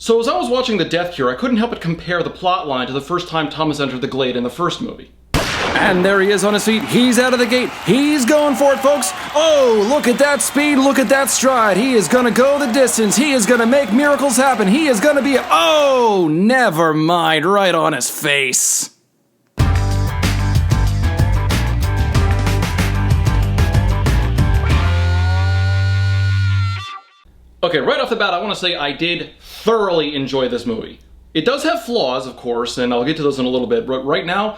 So as I was watching The Death Cure, I couldn't help but compare the plot line to the first time Thomas entered the Glade in the first movie. And there he is on his feet. He's out of the gate. He's going for it, folks. Oh, look at that speed. Look at that stride. He is going to go the distance. He is going to make miracles happen. He is going to be... Oh, never mind. Right on his face. Okay, right off the bat, I want to say I did thoroughly enjoy this movie. It does have flaws, of course, and I'll get to those in a little bit, but right now,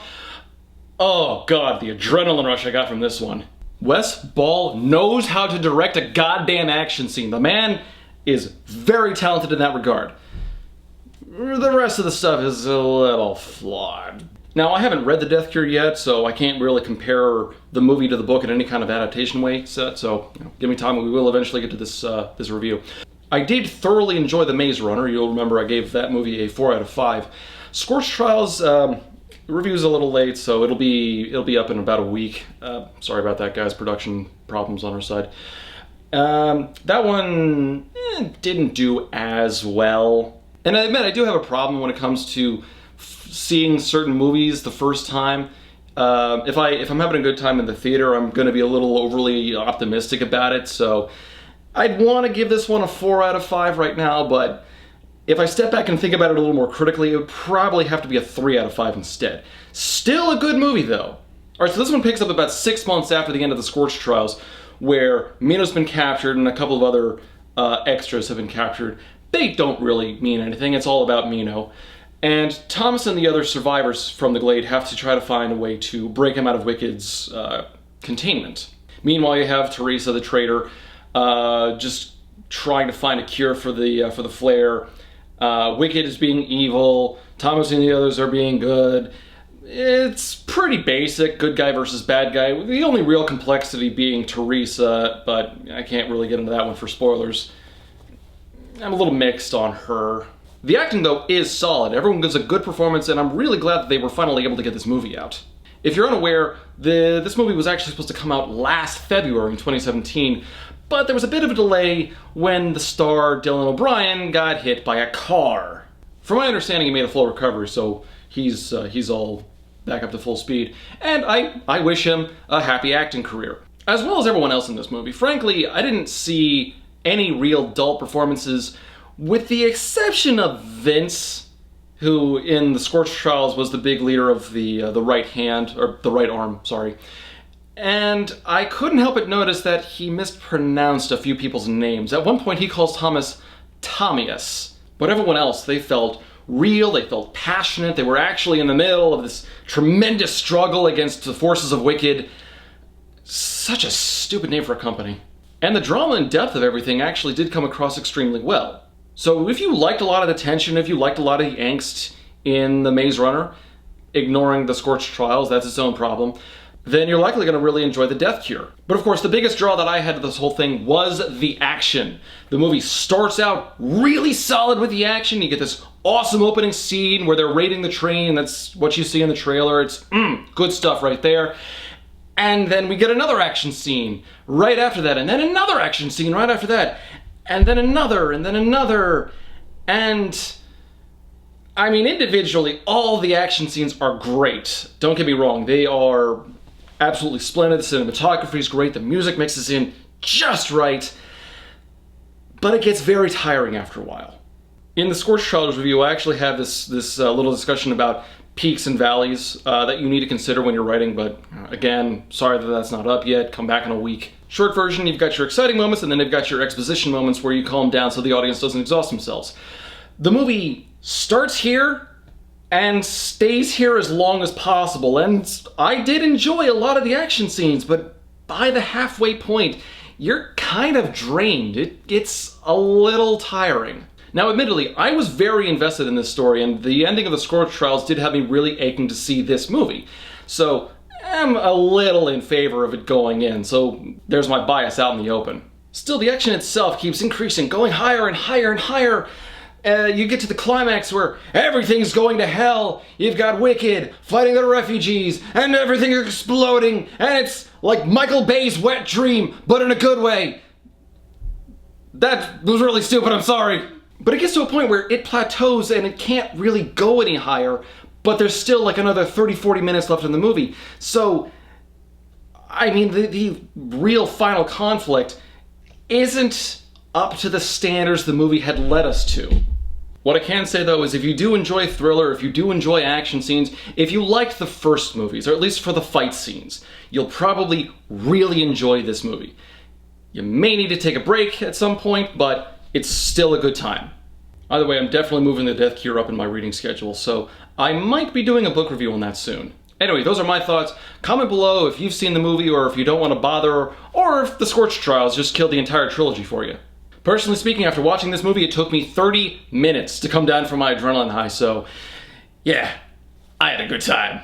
oh god, the adrenaline rush I got from this one. Wes Ball knows how to direct a goddamn action scene. The man is very talented in that regard. The rest of the stuff is a little flawed. Now, I haven't read The Death Cure yet, so I can't really compare the movie to the book in any kind of adaptation way, so give me time and we will eventually get to this review. I did thoroughly enjoy The Maze Runner. You'll remember I gave that movie a 4 out of 5. Scorched Trials, the review's a little late, so it'll be up in about a week. Sorry about that, guys. Production problems on our side. That one didn't do as well. And I admit, I do have a problem when it comes to seeing certain movies the first time. If I'm having a good time in the theater, I'm going to be a little overly optimistic about it, so I'd want to give this one a 4 out of 5 right now, but if I step back and think about it a little more critically, it would probably have to be a 3 out of 5 instead. Still a good movie, though. Alright, so this one picks up about 6 months after the end of the Scorched Trials, where Mino's been captured and a couple of other extras have been captured. They don't really mean anything, it's all about Mino. And Thomas and the other survivors from the Glade have to try to find a way to break him out of Wicked's containment. Meanwhile, you have Teresa the traitor just trying to find a cure for the flare. Wicked is being evil. Thomas and the others are being good. It's pretty basic, good guy versus bad guy. The only real complexity being Teresa, but I can't really get into that one for spoilers. I'm a little mixed on her. The acting, though, is solid. Everyone gives a good performance, and I'm really glad that they were finally able to get this movie out. If you're unaware, this movie was actually supposed to come out last February in 2017, but there was a bit of a delay when the star, Dylan O'Brien, got hit by a car. From my understanding, he made a full recovery, so he's all back up to full speed. And I wish him a happy acting career, as well as everyone else in this movie. Frankly, I didn't see any real dull performances, with the exception of Vince, who in the Scorched Trials was the big leader of the right hand, or the right arm, sorry. And I couldn't help but notice that he mispronounced a few people's names. At one point he calls Thomas Thomius, but everyone else, they felt real, they felt passionate, they were actually in the middle of this tremendous struggle against the forces of Wicked. Such a stupid name for a company. And the drama and depth of everything actually did come across extremely well. So if you liked a lot of the tension, if you liked a lot of the angst in The Maze Runner, ignoring the Scorched Trials, that's its own problem, then you're likely going to really enjoy The Death Cure. But of course, the biggest draw that I had to this whole thing was the action. The movie starts out really solid with the action. You get this awesome opening scene where they're raiding the train. That's what you see in the trailer. It's good stuff right there. And then we get another action scene right after that, and then another action scene right after that, and then another, and then another. And I mean, individually, all the action scenes are great. Don't get me wrong, they are absolutely splendid. The cinematography is great, the music mixes in just right, but it gets very tiring after a while. In the Scorched Trials review, I actually have this little discussion about peaks and valleys that you need to consider when you're writing, but again, sorry that that's not up yet. Come back in a week. Short version, you've got your exciting moments, and then you've got your exposition moments where you calm down so the audience doesn't exhaust themselves. The movie starts here and stays here as long as possible, and I did enjoy a lot of the action scenes, but by the halfway point, you're kind of drained. It gets a little tiring. Now, admittedly, I was very invested in this story, and the ending of the Scorched Trials did have me really aching to see this movie. So, I'm a little in favor of it going in, so there's my bias out in the open. Still, the action itself keeps increasing, going higher and higher and higher. You get to the climax where everything's going to hell. You've got Wicked fighting the refugees, and everything is exploding, and it's like Michael Bay's Wet Dream, but in a good way. That was really stupid, I'm sorry. But it gets to a point where it plateaus and it can't really go any higher, but there's still like another 30-40 minutes left in the movie. So, I mean, the real final conflict isn't up to the standards the movie had led us to. What I can say, though, is if you do enjoy thriller, if you do enjoy action scenes, if you liked the first movies, or at least for the fight scenes, you'll probably really enjoy this movie. You may need to take a break at some point, but it's still a good time. Either way, I'm definitely moving the Death Cure up in my reading schedule, so I might be doing a book review on that soon. Anyway, those are my thoughts. Comment below if you've seen the movie, or if you don't want to bother, or if The Scorched Trials just killed the entire trilogy for you. Personally speaking, after watching this movie, it took me 30 minutes to come down from my adrenaline high, so yeah, I had a good time.